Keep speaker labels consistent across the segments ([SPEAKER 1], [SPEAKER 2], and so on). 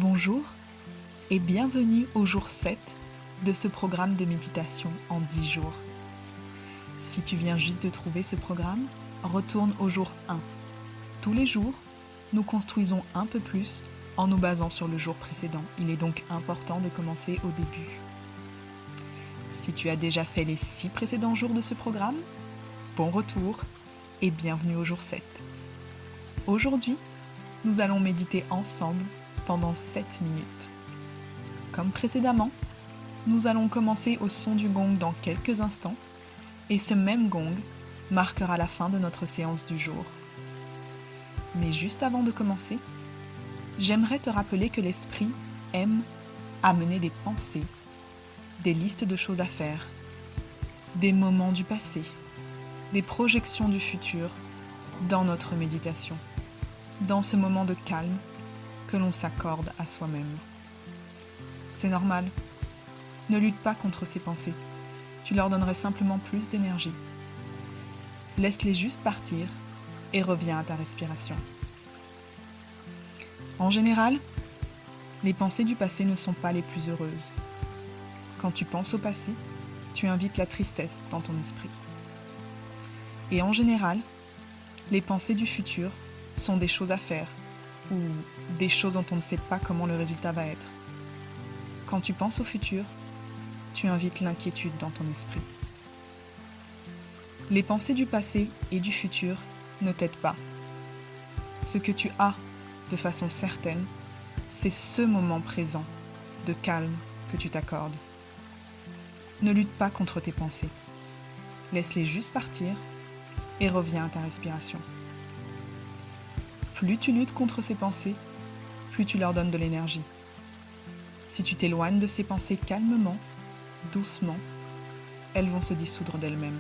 [SPEAKER 1] Bonjour et bienvenue au jour 7 de ce programme de méditation en 10 jours. Si tu viens juste de trouver ce programme, retourne au jour 1. Tous les jours, nous construisons un peu plus en nous basant sur le jour précédent. Il est donc important de commencer au début. Si tu as déjà fait les 6 précédents jours de ce programme, bon retour et bienvenue au jour 7. Aujourd'hui, nous allons méditer ensemble pendant 7 minutes. Comme précédemment, nous allons commencer au son du gong dans quelques instants et ce même gong marquera la fin de notre séance du jour. Mais juste avant de commencer, j'aimerais te rappeler que l'esprit aime amener des pensées, des listes de choses à faire, des moments du passé, des projections du futur dans notre méditation, dans ce moment de calme que l'on s'accorde à soi-même. C'est normal. Ne lutte pas contre ces pensées. Tu leur donnerais simplement plus d'énergie. Laisse-les juste partir et reviens à ta respiration. En général, les pensées du passé ne sont pas les plus heureuses. Quand tu penses au passé, tu invites la tristesse dans ton esprit. Et en général, les pensées du futur sont des choses à faire ou des choses dont on ne sait pas comment le résultat va être. Quand tu penses au futur, tu invites l'inquiétude dans ton esprit. Les pensées du passé et du futur ne t'aident pas. Ce que tu as de façon certaine, c'est ce moment présent de calme que tu t'accordes. Ne lutte pas contre tes pensées. Laisse-les juste partir et reviens à ta respiration. Plus tu luttes contre ces pensées, plus tu leur donnes de l'énergie. Si tu t'éloignes de ces pensées calmement, doucement, elles vont se dissoudre d'elles-mêmes.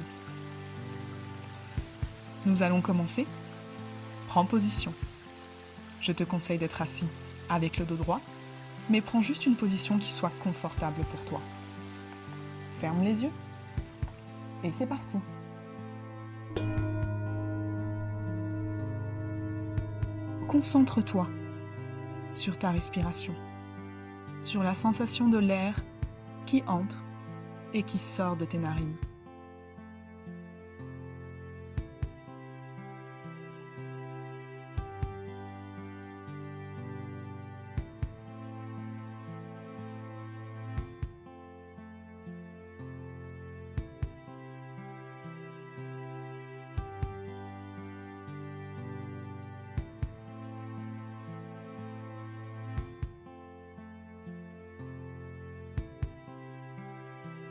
[SPEAKER 1] Nous allons commencer. Prends position. Je te conseille d'être assis avec le dos droit, mais prends juste une position qui soit confortable pour toi. Ferme les yeux et c'est parti. Concentre-toi sur ta respiration, sur la sensation de l'air qui entre et qui sort de tes narines.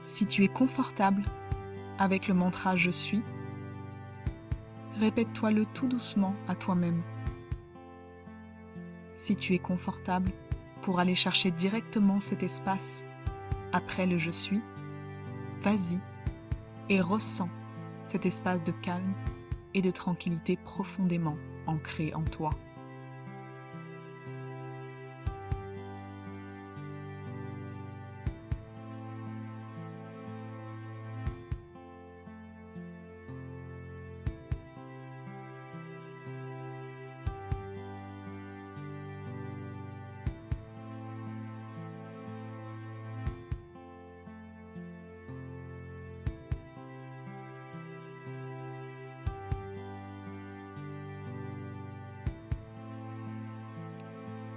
[SPEAKER 1] Si tu es confortable avec le mantra « Je suis », répète-toi-le tout doucement à toi-même. Si tu es confortable pour aller chercher directement cet espace après le « Je suis », vas-y et ressens cet espace de calme et de tranquillité profondément ancré en toi.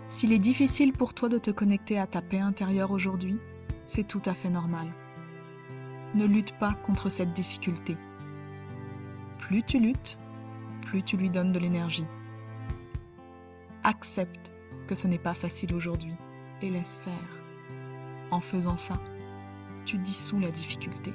[SPEAKER 1] S'il est difficile pour toi de te connecter à ta paix intérieure aujourd'hui, c'est tout à fait normal. Ne lutte pas contre cette difficulté. Plus tu luttes, plus tu lui donnes de l'énergie. Accepte que ce n'est pas facile aujourd'hui et laisse faire. En faisant ça, tu dissous la difficulté.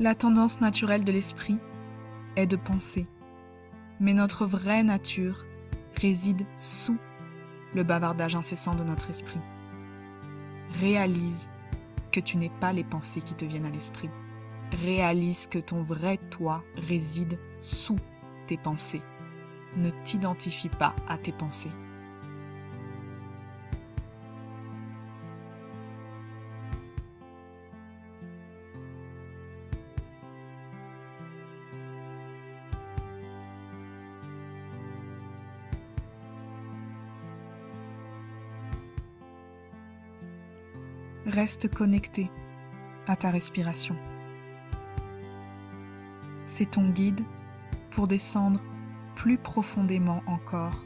[SPEAKER 1] La tendance naturelle de l'esprit est de penser Mais notre vraie nature réside sous le bavardage incessant de notre esprit. Réalise que tu n'es pas les pensées qui te viennent à l'esprit. Réalise que ton vrai toi réside sous tes pensées. Ne t'identifie pas à tes pensées. Reste connecté à ta respiration. C'est ton guide pour descendre plus profondément encore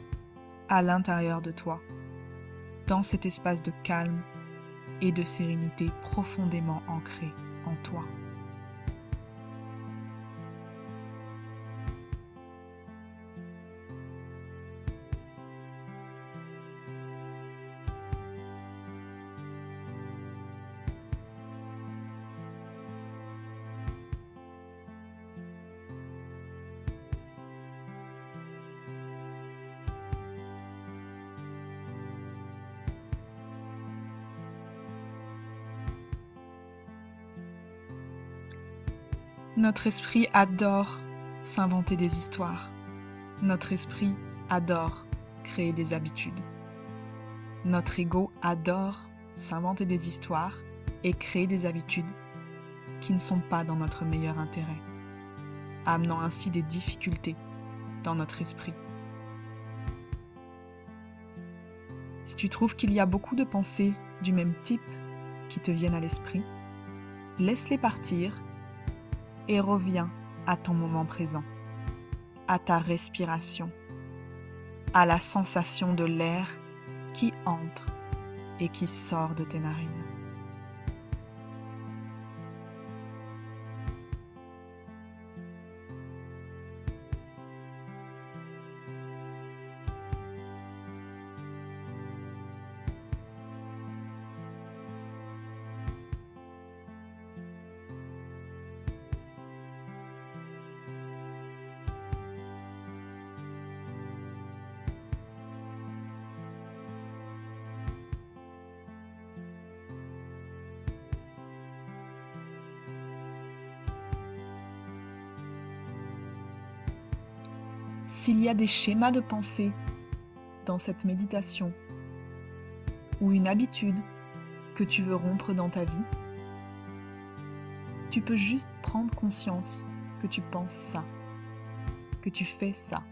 [SPEAKER 1] à l'intérieur de toi, dans cet espace de calme et de sérénité profondément ancré en toi. Notre esprit adore s'inventer des histoires. Notre esprit adore créer des habitudes. Notre ego adore s'inventer des histoires et créer des habitudes qui ne sont pas dans notre meilleur intérêt, amenant ainsi des difficultés dans notre esprit. Si tu trouves qu'il y a beaucoup de pensées du même type qui te viennent à l'esprit, laisse-les partir et reviens à ton moment présent, à ta respiration, à la sensation de l'air qui entre et qui sort de tes narines. S'il y a des schémas de pensée dans cette méditation ou une habitude que tu veux rompre dans ta vie, tu peux juste prendre conscience que tu penses ça, que tu fais ça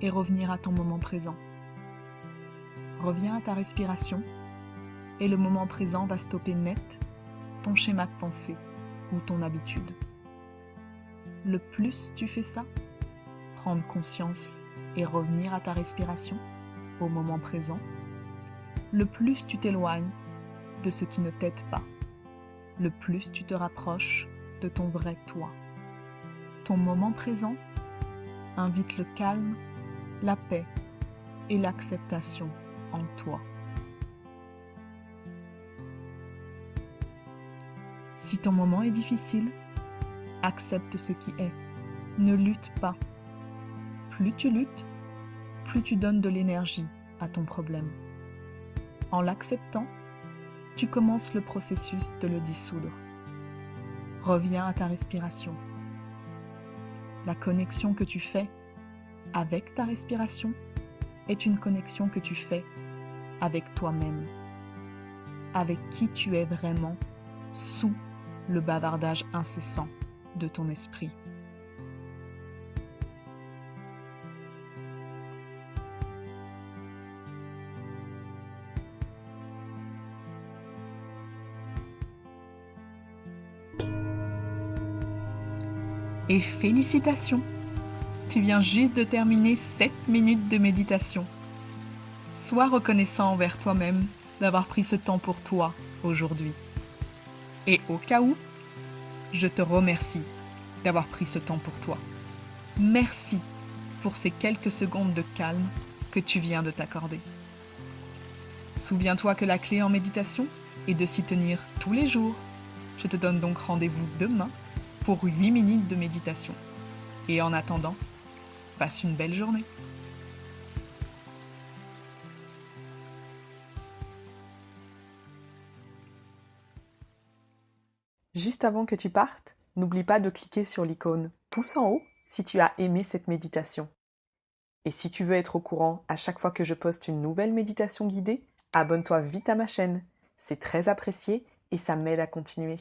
[SPEAKER 1] et revenir à ton moment présent. Reviens à ta respiration et le moment présent va stopper net ton schéma de pensée ou ton habitude. Le plus tu fais ça, prendre conscience et revenir à ta respiration, au moment présent, le plus tu t'éloignes de ce qui ne t'aide pas, le plus tu te rapproches de ton vrai toi. Ton moment présent invite le calme, la paix et l'acceptation en toi. Si ton moment est difficile, accepte ce qui est. Ne lutte pas. Plus tu luttes, plus tu donnes de l'énergie à ton problème. En l'acceptant, tu commences le processus de le dissoudre. Reviens à ta respiration. La connexion que tu fais avec ta respiration est une connexion que tu fais avec toi-même, avec qui tu es vraiment sous le bavardage incessant de ton esprit. Et félicitations! Tu viens juste de terminer 7 minutes de méditation. Sois reconnaissant envers toi-même d'avoir pris ce temps pour toi aujourd'hui. Et au cas où, je te remercie d'avoir pris ce temps pour toi. Merci pour ces quelques secondes de calme que tu viens de t'accorder. Souviens-toi que la clé en méditation est de s'y tenir tous les jours. Je te donne donc rendez-vous demain pour 8 minutes de méditation. Et en attendant, Passe une belle journée. Juste avant que tu partes, n'oublie pas de cliquer sur l'icône pouce en haut si tu as aimé cette méditation. Et si tu veux être au courant à chaque fois que je poste une nouvelle méditation guidée, abonne-toi vite à ma chaîne. C'est très apprécié et ça m'aide à continuer.